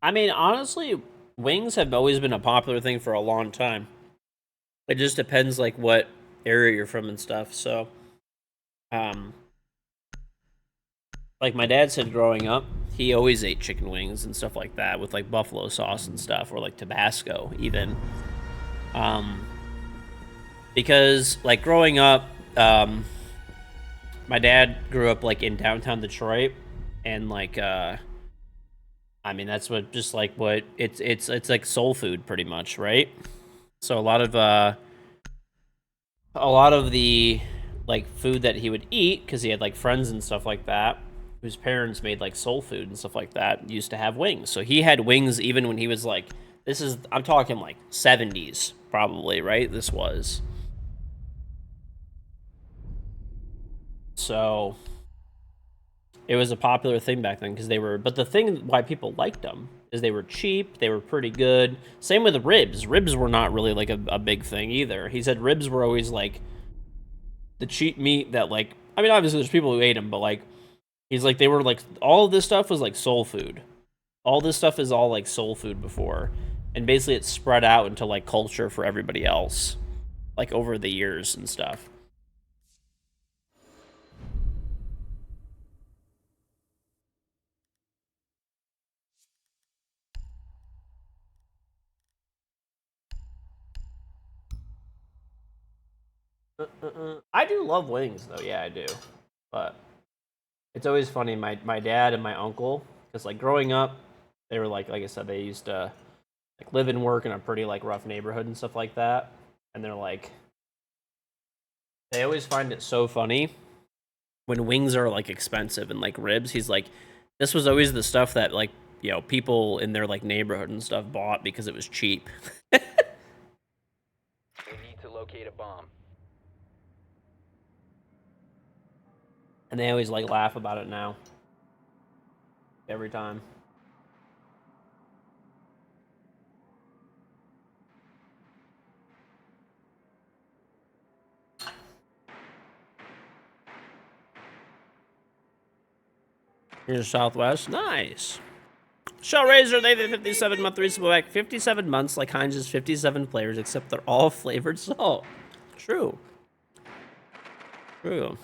I mean, honestly, wings have always been a popular thing for a long time. It just depends like what area you're from and stuff. So, um, like my dad said growing up, he always ate chicken wings and stuff like that with like buffalo sauce and stuff, or like Tabasco even. Um, because like growing up, my dad grew up like in downtown Detroit, and like I mean that's what just like what it's like soul food pretty much, right? So a lot of the like food that he would eat because he had like friends and stuff like that whose parents made like soul food and stuff like that used to have wings. So he had wings even when he was like this is I'm talking like 70s probably, right? This was. So it was a popular thing back then because they were but the thing why people liked them is they were cheap, they were pretty good. Same with ribs. Ribs were not really like a big thing either. He said ribs were always like the cheap meat that like I mean obviously there's people who ate them, but like he's like they were like all of this stuff was like soul food. All this stuff is all like soul food before, and basically it's spread out into like culture for everybody else, like over the years and stuff. I do love wings though, yeah I do, but it's always funny. My dad and my uncle, because like growing up, they were like I said, they used to like live and work in a pretty like rough neighborhood and stuff like that, and they're like they always find it so funny when wings are like expensive and like ribs. He's like, this was always the stuff that like people in their like neighborhood and stuff bought because it was cheap, We need to locate a bomb. and they always like laugh about it now every time. Here's Southwest, nice. Shellraiser, they did 57-month reasonable back. 57 months, like Heinz's 57 flavors, except they're all flavored salt. True. True.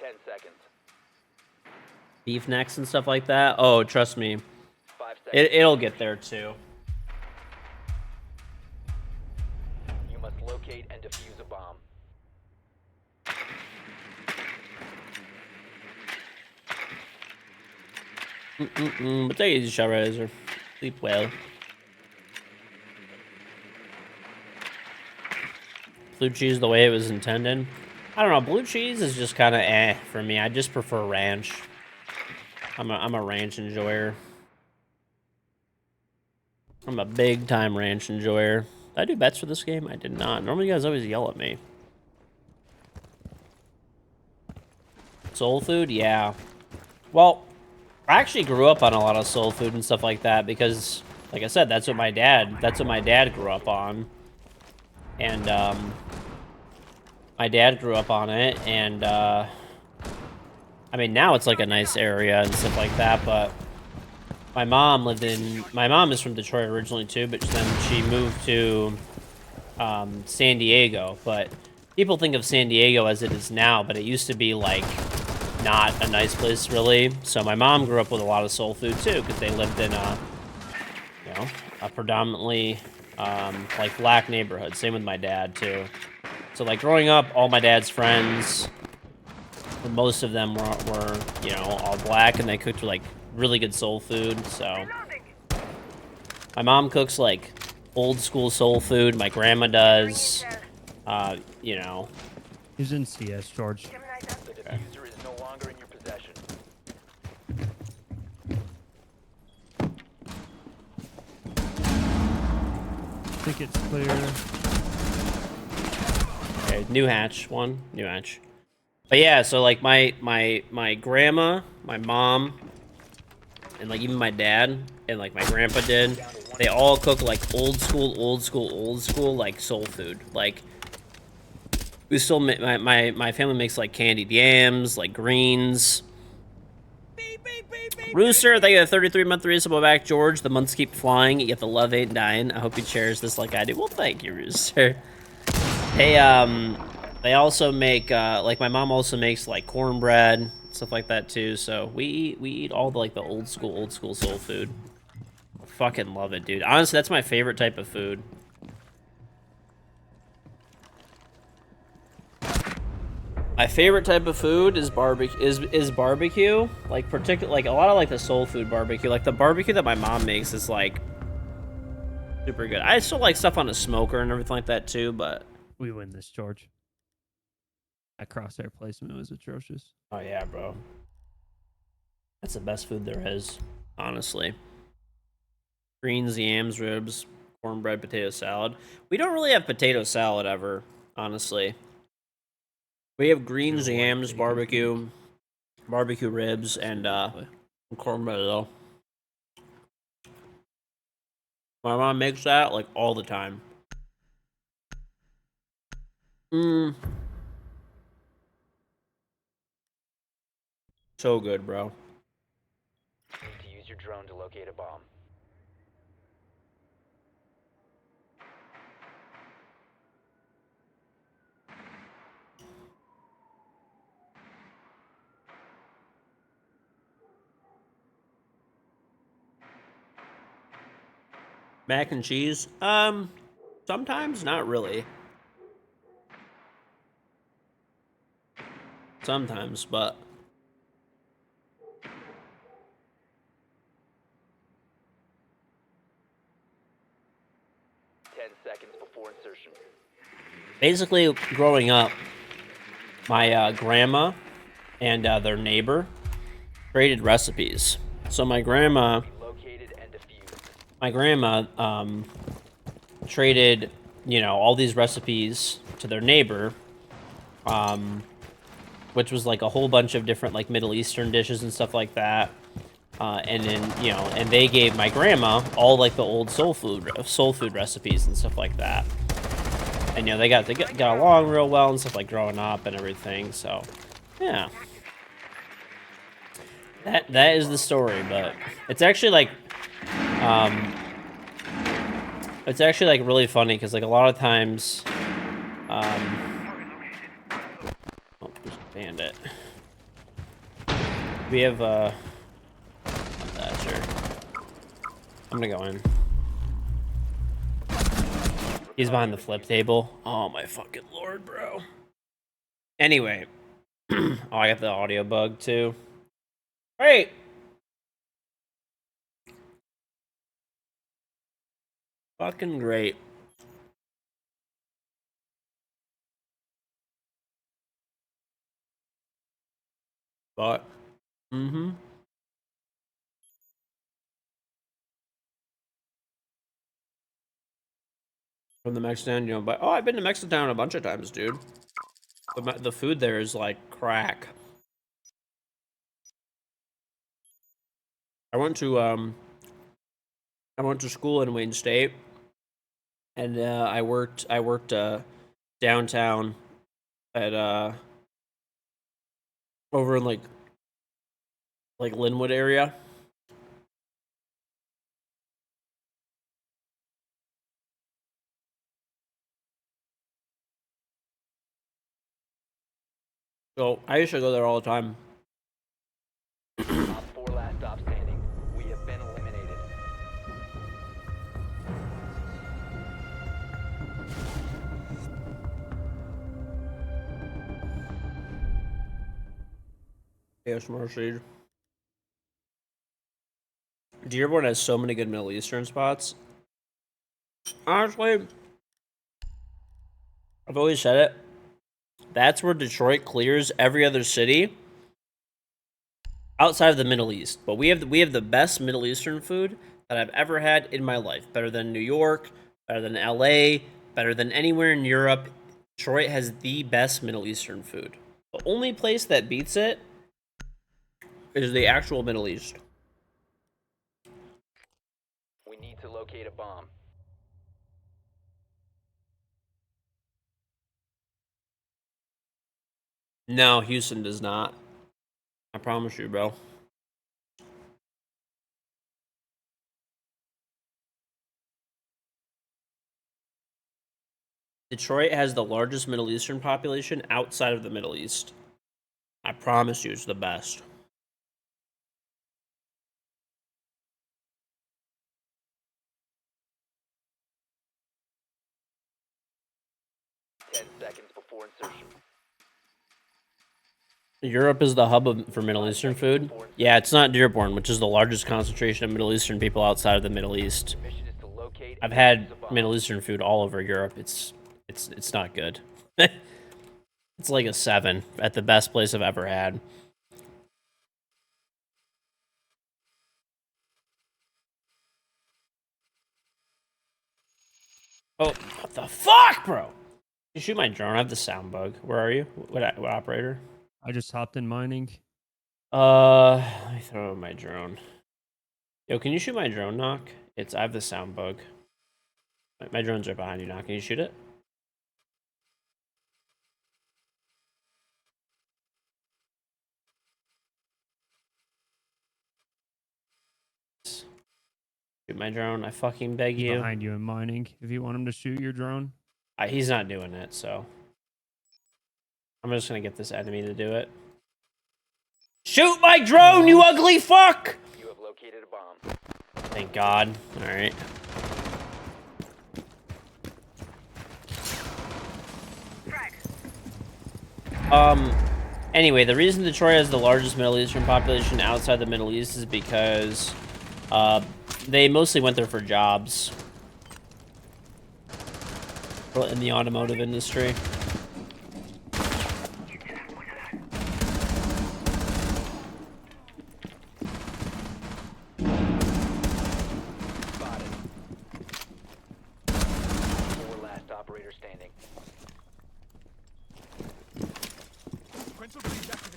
10 seconds. Beef necks and stuff like that. Oh, trust me, 5 seconds. it'll get there too. You must locate and defuse a bomb. But take it easy, Shellraiser. Sleep well. Blue cheese the way it was intended. I don't know. Blue cheese is just kind of for me. I just prefer ranch. I'm a ranch enjoyer. I'm a big time ranch enjoyer. Did I do bets for this game? I did not. Normally you guys always yell at me. Soul food? Yeah. Well, I actually grew up on a lot of soul food and stuff like that because, like I said, that's what my dad grew up on. And, my dad grew up on it, and, I mean, now it's like a nice area and stuff like that, but my mom is from Detroit originally too, but then she moved to San Diego. But people think of San Diego as it is now, but it used to be like not a nice place really. So my mom grew up with a lot of soul food too, because they lived in a predominantly like black neighborhood. Same with my dad too. So like growing up, all my dad's friends, most of them were all black, and they cooked like really good soul food. So my mom cooks like old school soul food. My grandma does. You know. He's in CS, George. The diffuser is no longer in your possession. I think it's clear. Okay, new hatch. New hatch. But yeah, so like my grandma, my mom, and like even my dad and like my grandpa did, they all cook like old school like soul food. Like we still my family makes like candied yams, like greens. Beep beep beep beep. Rooster, thank you for the 33-month resub back. George, the months keep flying, yet the love ain't dying. I hope you cherish this like I do. Well, thank you, Rooster. Hey, they also make, like, my mom also makes, like, cornbread, stuff like that, too. So we eat all the, like, the old school soul food. Fucking love it, dude. Honestly, that's my favorite type of food. My favorite type of food is barbecue. Is barbecue, like like a lot of like the soul food barbecue. Like the barbecue that my mom makes is like super good. I still like stuff on a smoker and everything like that too. But We win this, George. That crosshair placement was atrocious. oh yeah, bro, that's the best food there is, honestly. Greens, yams, ribs, cornbread, potato salad. We don't really have potato salad ever, honestly. We have greens, yams, barbecue ribs, and cornbread though. My mom makes that like all the time. So good, bro. Need to use your drone to locate a bomb. Mac and cheese? Sometimes, not really. Sometimes, but 10 seconds before insertion. basically, growing up, my grandma and their neighbor traded recipes. So my grandma, Located and defused. traded, you know, all these recipes to their neighbor, which was like a whole bunch of different like Middle Eastern dishes and stuff like that. And then, you know, and they gave my grandma all like the old soul food recipes and stuff like that. And you know, they got along real well and stuff, like growing up and everything. So, yeah, that is the story. But it's actually like, really funny because like a lot of times, oh, there's a bandit. We have sure. I'm gonna go in. He's behind the flip table. Oh my fucking lord, bro. Anyway. Oh, I got the audio bug too. Great. Fucking great. But, from the Mexican, you know, but, oh, I've been to Mexican a bunch of times, dude. The food there is like crack. I went to school in Wayne State, and I worked downtown at over in like Linwood area. So I used to go there all the time. Top 4 last stop standing. We have been eliminated. ASMR seed. Dearborn has so many good Middle Eastern spots. Honestly, I've always said it. That's where Detroit clears every other city outside of the Middle East. But we have the best Middle Eastern food that I've ever had in my life. Better than New York, better than LA, better than anywhere in Europe. Detroit has the best Middle Eastern food. The only place that beats it is the actual Middle East. We need to locate a bomb. No, Houston does not. I promise you, bro. Detroit has the largest Middle Eastern population outside of the Middle East. I promise you, it's the best. Europe is the hub for Middle Eastern food. Yeah, it's not Dearborn, which is the largest concentration of Middle Eastern people outside of the Middle East. I've had Middle Eastern food all over Europe. It's not good. It's like a 7 at the best place I've ever had. Oh, what the fuck, bro? You shoot my drone. I have the sound bug. Where are you? What operator? I just hopped in mining. Let me throw my drone. Yo, can you shoot my drone, Knock? I have the sound bug. My drone's right behind you, Knock. Can you shoot it? Shoot my drone. I fucking beg He's you. behind you in mining. If you want him to shoot your drone. He's not doing it, so I'm just gonna get this enemy to do it. Shoot my drone, you ugly fuck! You have located a bomb. Thank God. All right. Anyway, the reason Detroit has the largest Middle Eastern population outside the Middle East is because they mostly went there for jobs in the automotive industry. Spotted. 4 last operator standing.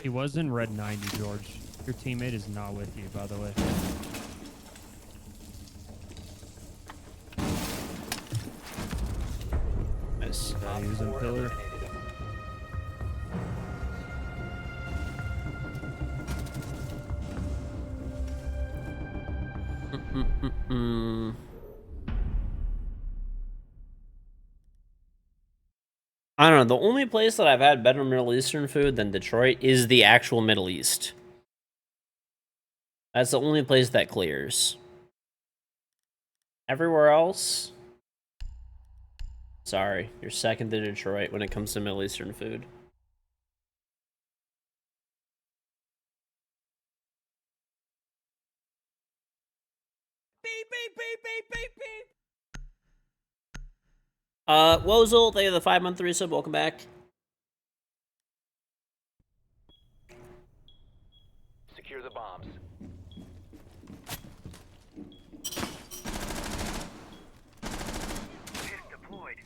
He was in red 90, George. Your teammate is not with you, by the way. Nice. He was in pillar. I don't know. The only place that I've had better Middle Eastern food than Detroit is the actual Middle East. That's the only place that clears. Everywhere else, sorry, you're second to Detroit when it comes to Middle Eastern food. Beep, beep, beep, beep, beep, beep. Wozul, thank you for the 5-month resub. Welcome back. Secure the bombs. Deployed.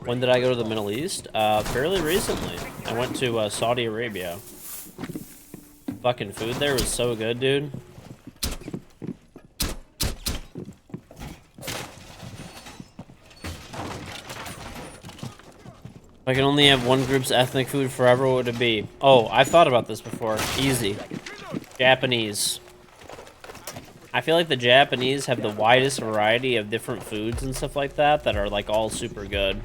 When did I go to the Middle East? Fairly recently. I went to Saudi Arabia. Fucking food there was so good, dude. If I can only have one group's ethnic food forever, what would it be? Oh, I've thought about this before. Easy. Japanese. I feel like the Japanese have the widest variety of different foods and stuff like that that are like all super good.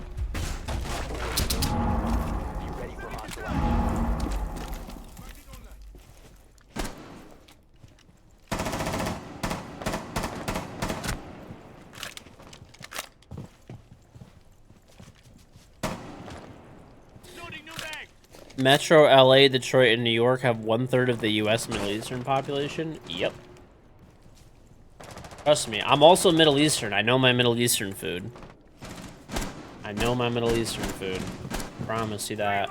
Metro LA, Detroit, and New York have 1/3 of the US Middle Eastern population? Yep. Trust me, I'm also Middle Eastern. I know my Middle Eastern food. I know my Middle Eastern food. Promise you that.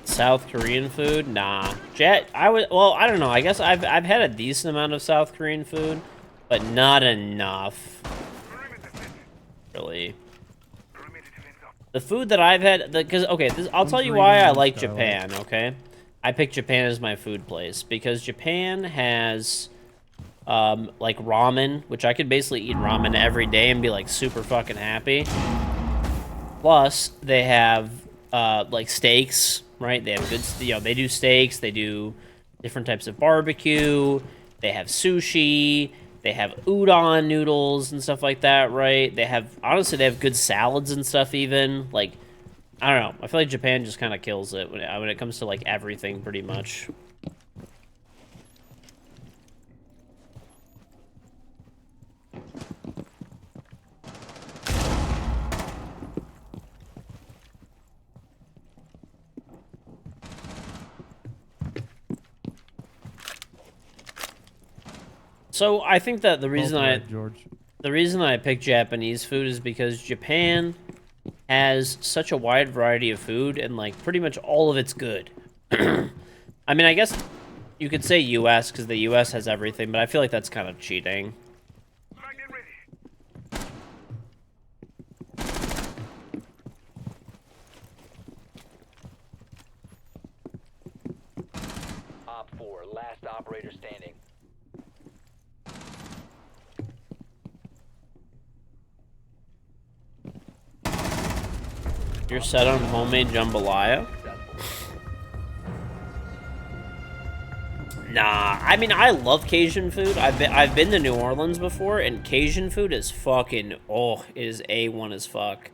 South Korean food? Nah. Well, I don't know. I guess I've had a decent amount of South Korean food, but not enough. Really. The food that I've had, because okay, I'll tell you why I like Japan. Okay, I picked Japan as my food place because Japan has, like ramen, which I could basically eat ramen every day and be like super fucking happy. Plus, they have like steaks, right? They have good, they do steaks. They do different types of barbecue. They have sushi. They have udon noodles and stuff like that, right? They have, honestly, they have good salads and stuff even. Like, I don't know. I feel like Japan just kind of kills it when it comes to, like, everything, pretty much. So I think that the reason George. the reason I picked Japanese food is because Japan has such a wide variety of food, and like pretty much all of it's good. I mean, I guess you could say U.S. because the U.S. has everything, but I feel like that's kind of cheating. Op 4, last operator standing. You're set on homemade jambalaya? Nah, I mean, I love Cajun food. I've been to New Orleans before, and Cajun food is fucking, oh, it is A1 as fuck.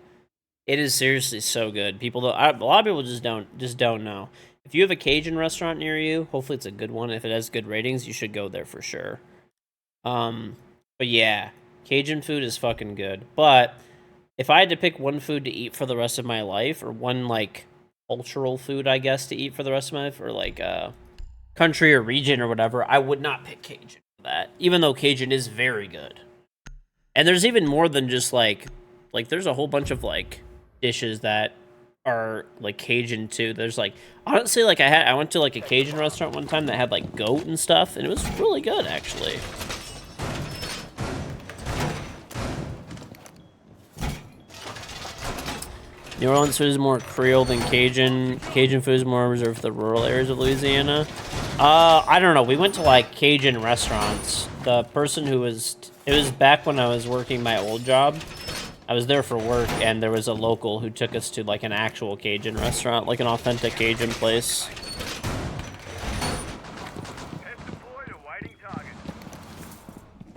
It is seriously so good. People don't, a lot of people just don't know. If you have a Cajun restaurant near you, hopefully it's a good one. If it has good ratings, you should go there for sure. But yeah, Cajun food is fucking good. But if I had to pick one food to eat for the rest of my life, or one like cultural food, I guess, to eat for the rest of my life, or like country or region or whatever, I would not pick Cajun for that. Even though Cajun is very good. And there's even more than just like there's a whole bunch of like dishes that are like Cajun too. There's like, honestly, like I went to like a Cajun restaurant one time that had like goat and stuff, and it was really good actually. New Orleans food is more Creole than Cajun. Cajun food is more reserved for the rural areas of Louisiana. I don't know. We went to like Cajun restaurants. The person who was, it was back when I was working my old job. I was there for work, and there was a local who took us to like an actual Cajun restaurant, like an authentic Cajun place.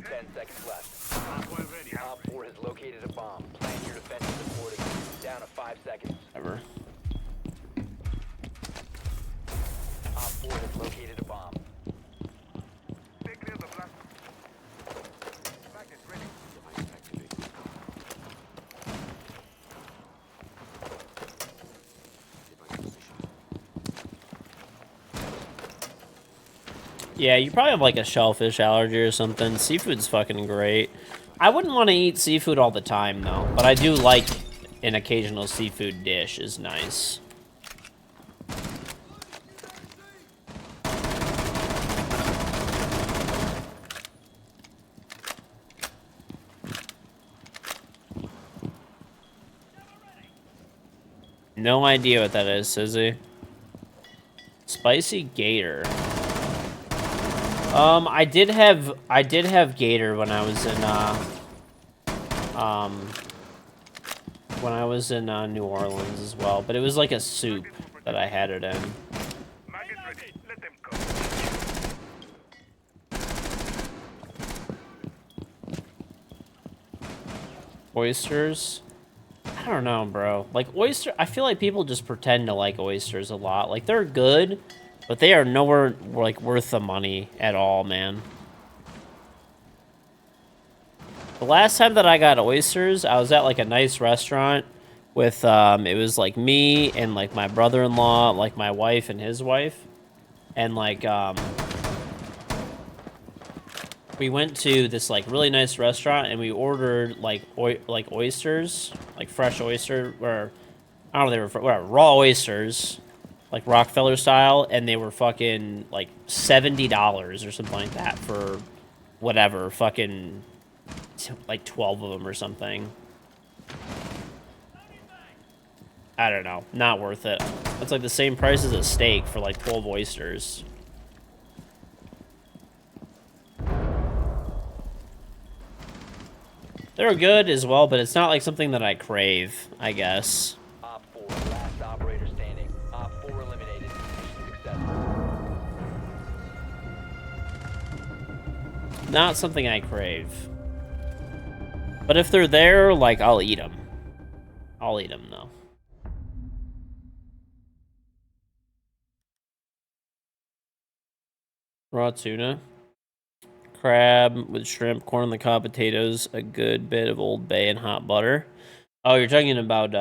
10 seconds left. Op 4 has located a bomb. Plan your defenses accordingly. Down to 5 seconds. Ever. Op 4 has located a bomb. Yeah, you probably have like a shellfish allergy or something. Seafood's fucking great. I wouldn't want to eat seafood all the time though, but I do like an occasional seafood dish is nice. No idea what that is, Sizzy. Spicy gator. I did have gator when I was in New Orleans as well, but it was like a soup that I had it in. Oysters? I don't know, bro. Like I feel like people just pretend to like oysters a lot. Like they're good, but they are nowhere like worth the money at all, man. The last time that I got oysters, I was at like a nice restaurant with it was like me and like my brother-in-law, like my wife and his wife. And like we went to this like really nice restaurant and we ordered like oysters, like fresh oyster, or I don't know, they were raw oysters, like Rockefeller style, and they were fucking like $70 or something like that for whatever, fucking like 12 of them or something. I don't know, not worth it. It's like the same price as a steak for like 12 oysters. They're good as well, but it's not like something that I crave, I guess. Op 4, last operator not something I crave. But if they're there, like, I'll eat them. I'll eat them, though. Raw tuna. Crab with shrimp, corn on the cob, potatoes, a good bit of Old Bay, and hot butter. Oh, you're talking about,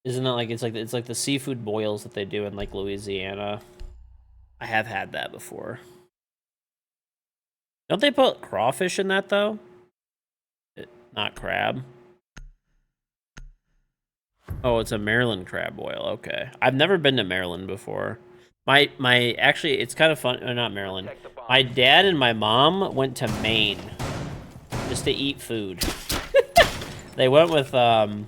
isn't that like, it's like the seafood boils that they do in, like, Louisiana. I have had that before. Don't they put crawfish in that, though? Not crab. Oh, it's a Maryland crab boil. Okay. I've never been to Maryland before. Actually, it's kind of fun. Not Maryland. My dad and my mom went to Maine just to eat food. They went with, my,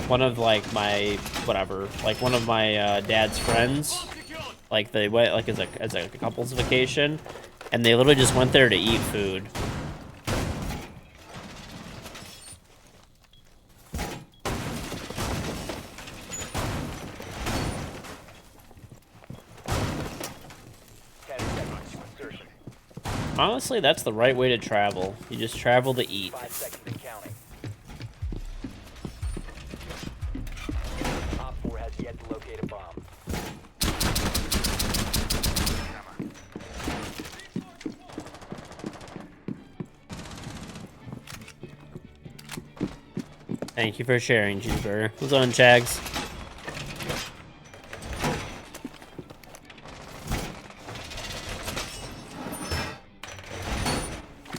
one of, like, my, whatever, like, one of my, dad's friends. Like, they went, like, as a couple's vacation, and they literally just went there to eat food. Honestly, that's the right way to travel. You just travel to eat. 5 seconds and counting. Op 4 has yet to locate a bomb. Thank you for sharing, Cheeseburger. What's on, Chags?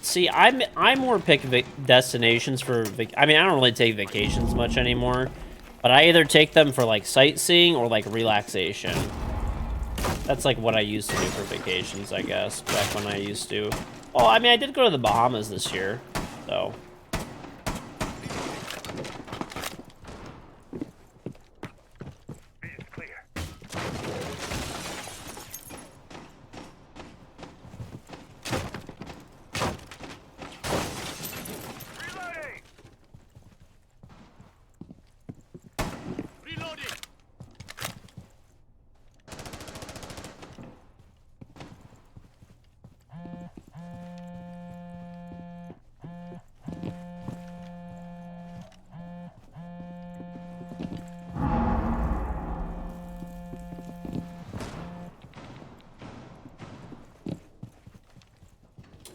See, I more pick destinations for I mean, I don't really take vacations much anymore, but I either take them for like sightseeing or like relaxation. That's like what I used to do for vacations, I guess, back when I used to. Well, I mean, I did go to the Bahamas this year, so.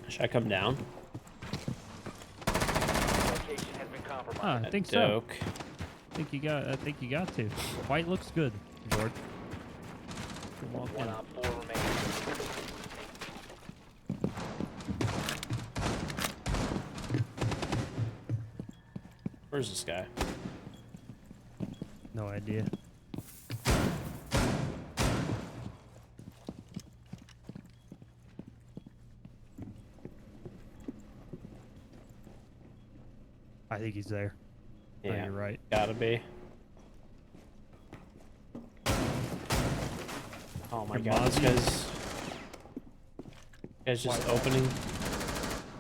Should I come down? Location has been compromised. I think so. Doke. I think you got to. White looks good, George. Walk in. One Op 4 remaining. Where's this guy? No idea. I think he's there. Yeah, Oh, you're right. Gotta be. Oh my god, this guy's just opening.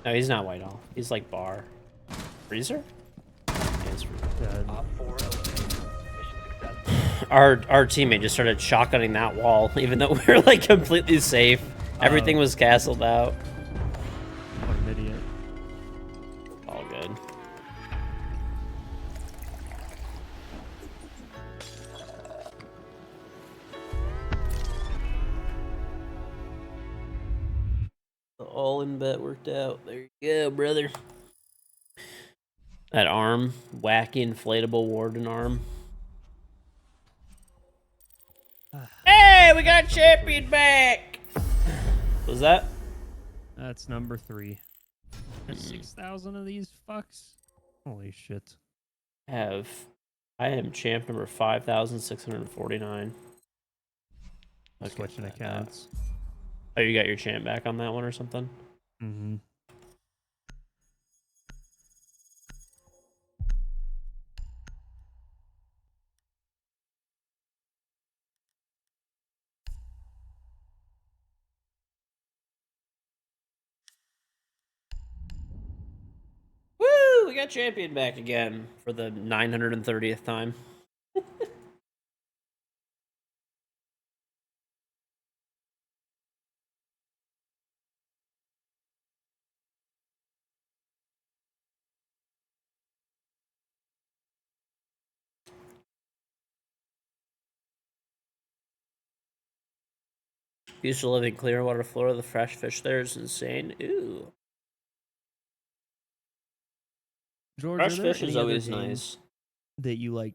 No, he's not white all. He's like bar. Freezer? Yeah, it's freezer. Op 4 eliminated. Mission successful. Our teammate just started shotgunning that wall, even though we were like completely safe. Everything was castled out. What an idiot. All good. The all-in bet worked out. There you go, brother. That arm, wacky inflatable warden arm. Hey, we got champion back. Was that? That's number 3. There's 6,000 of these fucks. Holy shit. I am champ number 5,649. Switching accounts. Oh, you got your champ back on that one or something? Mm-hmm. Woo! we got champion back again for the 930th time. Used to live in Clearwater, Florida. The fresh fish there is insane. Ooh. George, Fresh are there fish is any other always games nice. that you like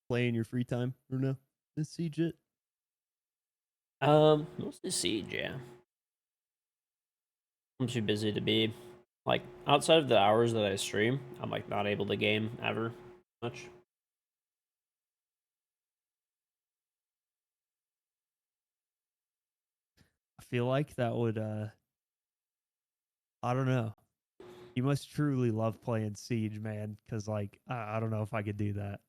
play in your free time or no? This Siege it? Mostly Siege, yeah. I'm too busy to be like outside of the hours that I stream. I'm like not able to game ever much. I feel like that would I don't know. You must truly love playing Siege, man, because like I don't know if I could do that.